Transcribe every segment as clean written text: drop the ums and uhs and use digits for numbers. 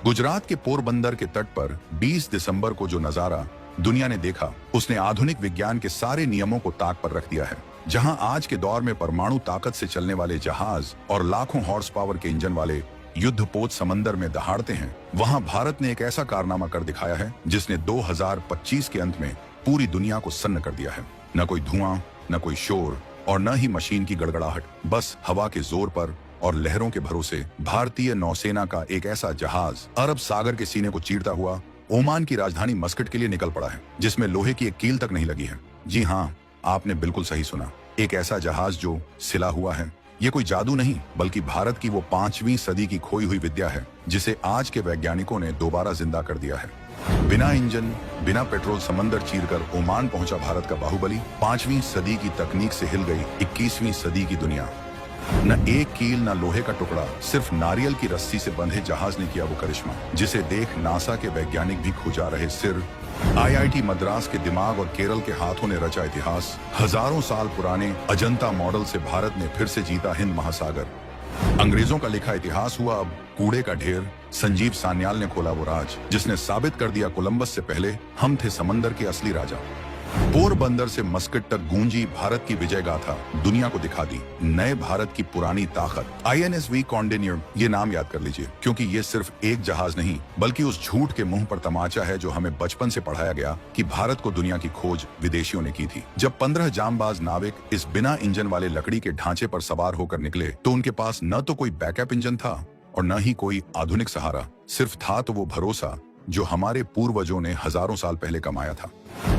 गुजरात के पोरबंदर के तट पर 20 दिसंबर को जो नजारा दुनिया ने देखा, उसने आधुनिक विज्ञान के सारे नियमों को ताक पर रख दिया है। जहां आज के दौर में परमाणु ताकत से चलने वाले जहाज और लाखों हॉर्स पावर के इंजन वाले युद्धपोत समंदर में दहाड़ते हैं, वहां भारत ने एक ऐसा कारनामा कर दिखाया है जिसने 2025 के अंत में पूरी दुनिया को सन्न कर दिया है। न कोई धुआं, न कोई शोर और न ही मशीन की गड़गड़ाहट, बस हवा के जोर पर और लहरों के भरोसे भारतीय नौसेना का एक ऐसा जहाज अरब सागर के सीने को चीरता हुआ ओमान की राजधानी मस्कट के लिए निकल पड़ा है, जिसमें लोहे की एक कील तक नहीं लगी है। जी हाँ, आपने बिल्कुल सही सुना, एक ऐसा जहाज जो सिला हुआ है। ये कोई जादू नहीं, बल्कि भारत की वो 5वीं सदी की खोई हुई विद्या है जिसे आज के वैज्ञानिकों ने दोबारा जिंदा कर दिया है। बिना इंजन, बिना पेट्रोल समंदर चीरकर ओमान पहुंचा भारत का बाहुबली। 5वीं सदी की तकनीक से हिल गई 21वीं सदी की दुनिया। न एक कील, न लोहे का टुकड़ा, सिर्फ नारियल की रस्सी से बंधे जहाज ने किया वो करिश्मा, जिसे देख नासा के वैज्ञानिक भी खुजा रहे सिर। IIT मद्रास के दिमाग और केरल के हाथों ने रचा इतिहास। हजारों साल पुराने अजंता मॉडल से भारत ने फिर से जीता हिंद महासागर। अंग्रेजों का लिखा इतिहास हुआ अब कूड़े का ढेर। संजीव सान्याल ने खोला वो राज जिसने साबित कर दिया कोलंबस से पहले हम थे समंदर के असली राजा। पोरबंदर से मस्कट तक गूंजी भारत की विजय गाथा, दुनिया को दिखा दी नए भारत की पुरानी ताकत। INSV कौंडिन्य, ये नाम याद कर लीजिए, क्योंकि ये सिर्फ एक जहाज नहीं बल्कि उस झूठ के मुंह पर तमाचा है जो हमें बचपन से पढ़ाया गया कि भारत को दुनिया की खोज विदेशियों ने की थी। जब 15 जांबाज नाविक इस बिना इंजन वाले लकड़ी के ढांचे पर सवार होकर निकले तो उनके पास न तो कोई बैकअप इंजन था और न ही कोई आधुनिक सहारा, सिर्फ था तो वो भरोसा जो हमारे पूर्वजों ने हजारों साल पहले कमाया था।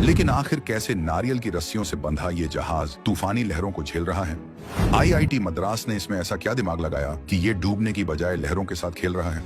लेकिन आखिर कैसे नारियल की रस्सियों से बंधा ये जहाज तूफानी लहरों को झेल रहा है? IIT मद्रास ने इसमें ऐसा क्या दिमाग लगाया कि ये डूबने की बजाय लहरों के साथ खेल रहा है?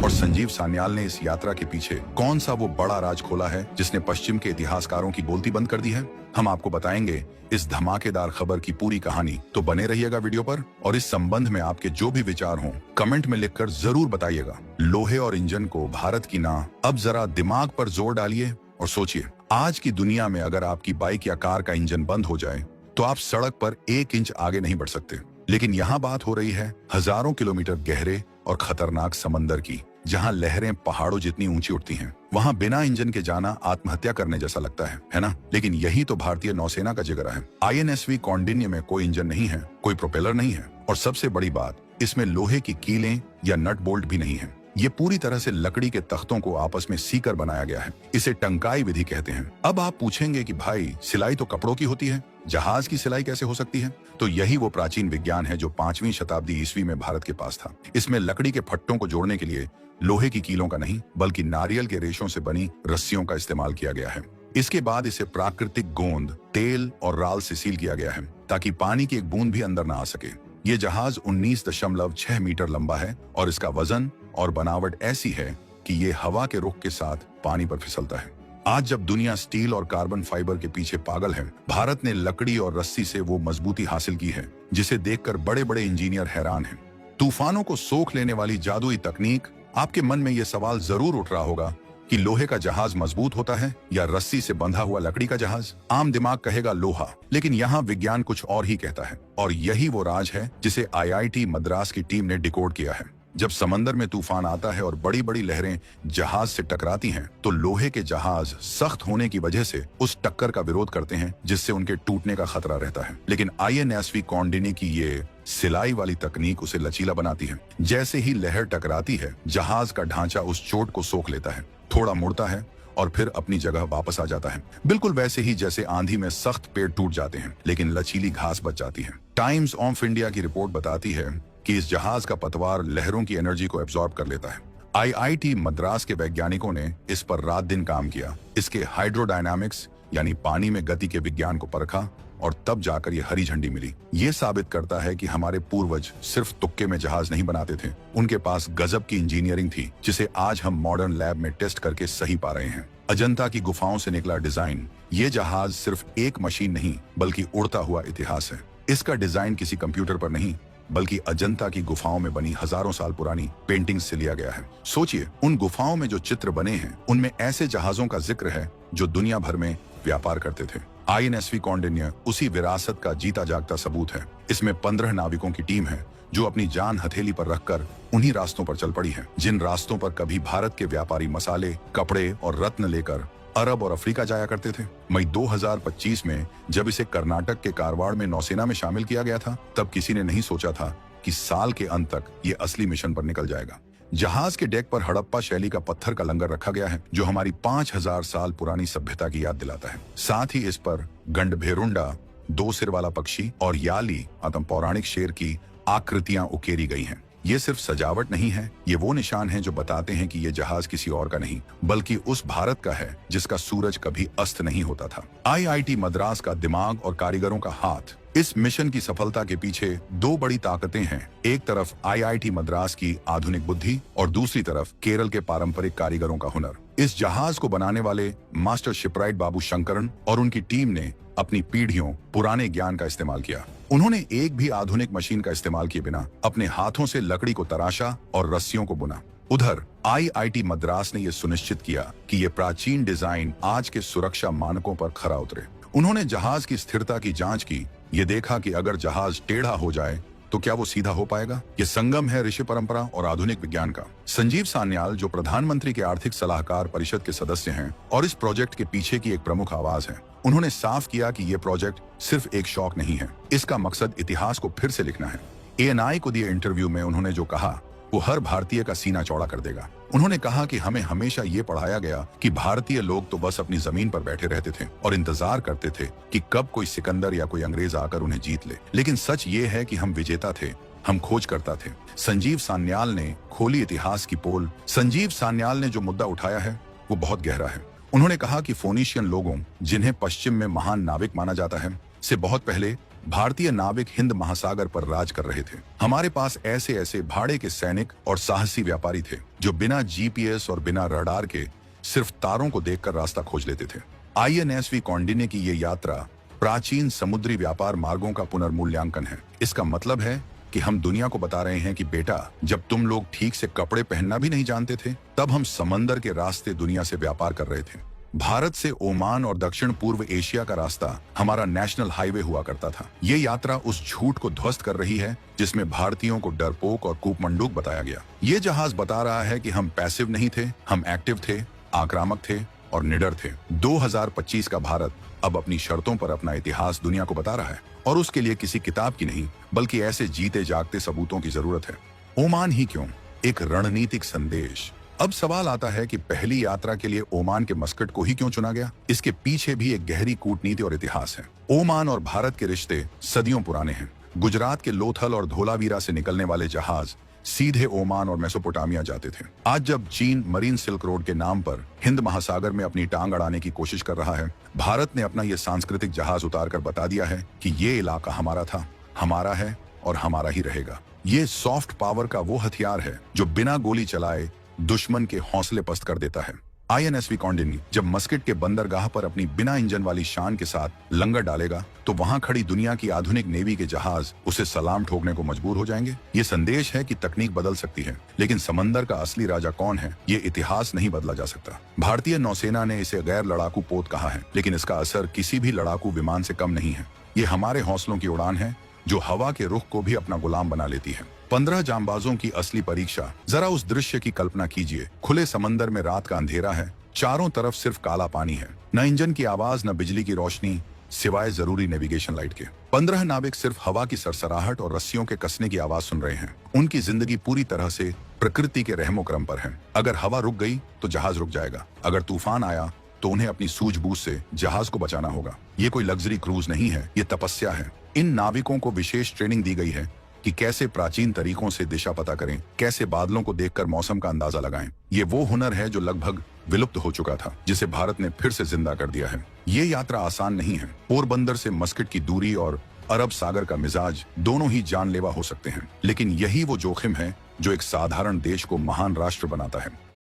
और संजीव सान्याल ने इस यात्रा के पीछे कौन सा वो बड़ा राज खोला है जिसने पश्चिम के इतिहासकारों की बोलती बंद कर दी है? हम आपको बताएंगे इस धमाकेदार खबर की पूरी कहानी, तो बने रहिएगा वीडियो पर। और इस संबंध में आपके जो भी विचार हों कमेंट में लिखकर जरूर बताइएगा। लोहे और इंजन को भारत की ना, अब जरा दिमाग पर जोर डालिए और सोचिए, आज की दुनिया में अगर आपकी बाइक या कार का इंजन बंद हो जाए तो आप सड़क पर 1 इंच आगे नहीं बढ़ सकते। लेकिन यहाँ बात हो रही है हजारों किलोमीटर गहरे और खतरनाक समंदर की, जहाँ लहरें पहाड़ों जितनी ऊंची उठती हैं। वहाँ बिना इंजन के जाना आत्महत्या करने जैसा लगता है ना? लेकिन यही तो भारतीय नौसेना का जिगरा है। INSV कौंडिन्य में कोई इंजन नहीं है, कोई प्रोपेलर नहीं है और सबसे बड़ी बात, इसमें लोहे की कीलें या नट बोल्ट भी नहीं है। ये पूरी तरह से लकड़ी के तख्तों को आपस में सीकर बनाया गया है। इसे टंकाई विधि कहते हैं। अब आप पूछेंगे कि भाई, सिलाई तो कपड़ों की होती है, जहाज की सिलाई कैसे हो सकती है? तो यही वो प्राचीन विज्ञान है जो 5वीं शताब्दी ईस्वी में भारत के पास था। इसमें लकड़ी के फट्टों को जोड़ने के लिए लोहे की कीलों का नहीं बल्कि नारियल के रेशों से बनी रस्सियों का इस्तेमाल किया गया है। इसके बाद इसे प्राकृतिक गोंद, तेल और राल से सील किया गया है ताकि पानी की एक बूंद भी अंदर न आ सके। ये जहाज 19.6 मीटर लंबा है और इसका वजन और बनावट ऐसी है कि ये हवा के रुख के साथ पानी पर फिसलता है। आज जब दुनिया स्टील और कार्बन फाइबर के पीछे पागल है, भारत ने लकड़ी और रस्सी से वो मजबूती हासिल की है जिसे देखकर बड़े बड़े इंजीनियर हैरान हैं। तूफानों को सोख लेने वाली जादुई तकनीक। आपके मन में ये सवाल जरूर उठ रहा होगा कि लोहे का जहाज मजबूत होता है या रस्सी से बंधा हुआ लकड़ी का जहाज? आम दिमाग कहेगा लोहा, लेकिन यहाँ विज्ञान कुछ और ही कहता है। और यही वो राज है जिसे IIT मद्रास की टीम ने डिकोड किया है। जब समंदर में तूफान आता है और बड़ी बड़ी लहरें जहाज से टकराती हैं, तो लोहे के जहाज सख्त होने की वजह से उस टक्कर का विरोध करते हैं जिससे उनके टूटने का खतरा रहता है। लेकिन INSV कौंडिन्य की ये सिलाई वाली तकनीक उसे लचीला बनाती है। जैसे ही लहर टकराती है, जहाज का ढांचा उस चोट को सोख लेता है, थोड़ा मुड़ता है और फिर अपनी जगह वापस आ जाता है। बिल्कुल वैसे ही जैसे आंधी में सख्त पेड़ टूट जाते हैं लेकिन लचीली घास बच जाती है। टाइम्स ऑफ इंडिया की रिपोर्ट बताती है कि इस जहाज का पतवार लहरों की एनर्जी को एब्जॉर्ब कर लेता है। IIT मद्रास के वैज्ञानिकों ने इस पर रात दिन काम किया, इसके हाइड्रोडायनामिक्स यानी पानी में गति के विज्ञान को परखा और तब जाकर ये हरी झंडी मिली। ये साबित करता है कि हमारे पूर्वज सिर्फ तुक्के में जहाज नहीं बनाते थे, उनके पास गजब की इंजीनियरिंग थी जिसे आज हम मॉडर्न लैब में टेस्ट करके सही पा रहे हैं। अजंता की गुफाओं से निकला डिजाइन, ये जहाज सिर्फ एक मशीन नहीं बल्कि उड़ता हुआ इतिहास है। इसका डिजाइन किसी कंप्यूटर पर नहीं बल्कि अजंता की गुफाओं में बनी हजारों साल पुरानी पेंटिंग्स से लिया गया है। सोचिए, उन गुफाओं में जो चित्र बने हैं उनमें ऐसे जहाजों का जिक्र है जो दुनिया भर में व्यापार करते थे। आईएनएसवी कौंडिन्य उसी विरासत का जीता जागता सबूत है। इसमें 15 नाविकों की टीम है जो अपनी जान हथेली पर रखकर उन्हीं रास्तों पर चल पड़ी है जिन रास्तों पर कभी भारत के व्यापारी मसाले, कपड़े और रत्न लेकर अरब और अफ्रीका जाया करते थे। मई 2025 में जब इसे कर्नाटक के कारवाड़ में नौसेना में शामिल किया गया था, तब किसी ने नहीं सोचा था कि साल के अंत तक ये असली मिशन पर निकल जाएगा। जहाज के डेक पर हड़प्पा शैली का पत्थर का लंगर रखा गया है जो हमारी 5000 साल पुरानी सभ्यता की याद दिलाता है। साथ ही इस पर गंडभेरुंडा, 2 सिर वाला पक्षी और याली आतम पौराणिक शेर की आकृतियां उकेरी गई हैं। ये सिर्फ सजावट नहीं है, ये वो निशान हैं जो बताते हैं कि ये जहाज किसी और का नहीं बल्कि उस भारत का है जिसका सूरज कभी अस्त नहीं होता था। आईआईटी मद्रास का दिमाग और कारीगरों का हाथ। इस मिशन की सफलता के पीछे 2 बड़ी ताकतें हैं। एक तरफ आईआईटी मद्रास की आधुनिक बुद्धि और दूसरी तरफ केरल के पारंपरिक कारीगरों का हुनर। इस जहाज को बनाने वाले मास्टर शिपराइट बाबू शंकरन और उनकी टीम ने अपनी पीढ़ियों पुराने ज्ञान का इस्तेमाल किया। उन्होंने एक भी आधुनिक मशीन का इस्तेमाल किए बिना अपने हाथों से लकड़ी को तराशा और रस्सियों को बुना। उधर आईआईटी मद्रास ने यह सुनिश्चित किया कि ये प्राचीन डिजाइन आज के सुरक्षा मानकों पर खरा उतरे। उन्होंने जहाज की स्थिरता की जांच की, ये देखा कि अगर जहाज टेढ़ा हो जाए तो क्या वो सीधा हो पाएगा। ये संगम है ऋषि परंपरा और आधुनिक विज्ञान का। संजीव सान्याल जो प्रधानमंत्री के आर्थिक सलाहकार परिषद के सदस्य हैं और इस प्रोजेक्ट के पीछे की एक प्रमुख आवाज है, उन्होंने साफ किया कि ये प्रोजेक्ट सिर्फ एक शौक नहीं है, इसका मकसद इतिहास को फिर से लिखना है। एएनआई को दिए इंटरव्यू में उन्होंने जो कहा वो हर भारतीय का सीना चौड़ा कर देगा। उन्होंने कहा कि हमें हमेशा ये पढ़ाया गया कि भारतीय लोग तो बस अपनी जमीन पर बैठे रहते थे और इंतजार करते थे कि कब कोई सिकंदर या कोई अंग्रेज आकर उन्हें जीत ले, लेकिन सच ये है कि हम विजेता थे, हम खोज करता थे। संजीव सान्याल ने खोली इतिहास की पोल। संजीव सान्याल ने जो मुद्दा उठाया है वो बहुत गहरा है। उन्होंने कहा कि फोनीशियन लोगों, जिन्हें पश्चिम में महान नाविक माना जाता है, से बहुत पहले भारतीय नाविक हिंद महासागर पर राज कर रहे थे। हमारे पास ऐसे ऐसे भाड़े के सैनिक और साहसी व्यापारी थे जो बिना जीपीएस और बिना रडार के सिर्फ तारों को देखकर रास्ता खोज लेते थे। आईएनएसवी कौंडिन्य की ये यात्रा प्राचीन समुद्री व्यापार मार्गों का पुनर्मूल्यांकन है। इसका मतलब है कि हम दुनिया को बता रहे हैं कि बेटा, जब तुम लोग ठीक से कपड़े पहनना भी नहीं जानते थे, तब हम समंदर के रास्ते दुनिया से व्यापार कर रहे थे। भारत से ओमान और दक्षिण पूर्व एशिया का रास्ता हमारा नेशनल हाईवे हुआ करता था। ये यात्रा उस झूठ को ध्वस्त कर रही है जिसमें भारतीयों को डरपोक और कूपमंडूक बताया गया। ये जहाज बता रहा है कि हम पैसिव नहीं थे, हम एक्टिव थे, आक्रामक थे और निडर थे। 2025 का भारत अब अपनी शर्तों पर अपना इतिहास दुनिया को बता रहा है और उसके लिए किसी किताब की नहीं बल्कि ऐसे जीते जागते सबूतों की जरूरत है। ओमान ही क्यों, एक रणनीतिक संदेश। अब सवाल आता है कि पहली यात्रा के लिए ओमान के मस्कट को ही क्यों चुना गया। इसके पीछे भी एक गहरी कूटनीति और इतिहास है। ओमान और भारत के रिश्ते सदियों पुराने हैं। गुजरात के लोथल और धोलावीरा से निकलने वाले जहाज सीधे ओमान और मेसोपोटामिया जाते थे। आज जब चीन मरीन सिल्क रोड के नाम पर हिंद महासागर में अपनी टांग अड़ाने की कोशिश कर रहा है, भारत ने अपना ये सांस्कृतिक जहाज उतारकर बता दिया है कि ये इलाका हमारा था, हमारा है और हमारा ही रहेगा। ये सॉफ्ट पावर का वो हथियार है जो बिना गोली चलाए दुश्मन के हौसले पस्त कर देता है। आईएनएसवी कौंडिन्य जब मस्कट के बंदरगाह पर अपनी बिना इंजन वाली शान के साथ लंगर डालेगा तो वहां खड़ी दुनिया की आधुनिक नेवी के जहाज उसे सलाम ठोकने को मजबूर हो जाएंगे। ये संदेश है कि तकनीक बदल सकती है, लेकिन समंदर का असली राजा कौन है ये इतिहास नहीं बदला जा सकता। भारतीय नौसेना ने इसे गैर लड़ाकू पोत कहा है, लेकिन इसका असर किसी भी लड़ाकू विमान से कम नहीं है। ये हमारे हौसलों की उड़ान है जो हवा के रुख को भी अपना गुलाम बना लेती है। 15 जांबाजों की असली परीक्षा। जरा उस दृश्य की कल्पना कीजिए। खुले समंदर में रात का अंधेरा है, चारों तरफ सिर्फ काला पानी है, न इंजन की आवाज, न बिजली की रोशनी, सिवाय जरूरी नेविगेशन लाइट के। 15 नाविक सिर्फ हवा की सरसराहट और रस्सियों के कसने की आवाज सुन रहे हैं। उनकी जिंदगी पूरी तरह से प्रकृति के रहमो क्रम पर है। अगर हवा रुक गई तो जहाज रुक जाएगा, अगर तूफान आया तो उन्हें अपनी सूझबूझ से जहाज को बचाना होगा। ये कोई लग्जरी क्रूज नहीं है, ये तपस्या है। इन नाविकों को विशेष ट्रेनिंग दी गई है कि कैसे प्राचीन तरीकों से दिशा पता करें, कैसे बादलों को देखकर मौसम का अंदाजा लगाएं। ये वो हुनर है जो लगभग विलुप्त हो चुका था, जिसे भारत ने फिर से जिंदा कर दिया है। ये यात्रा आसान नहीं है। पोरबंदर से मस्कट की दूरी और अरब सागर का मिजाज दोनों ही जानलेवा हो सकते हैं, लेकिन यही वो जोखिम है जो एक साधारण देश को महान राष्ट्र बनाता है।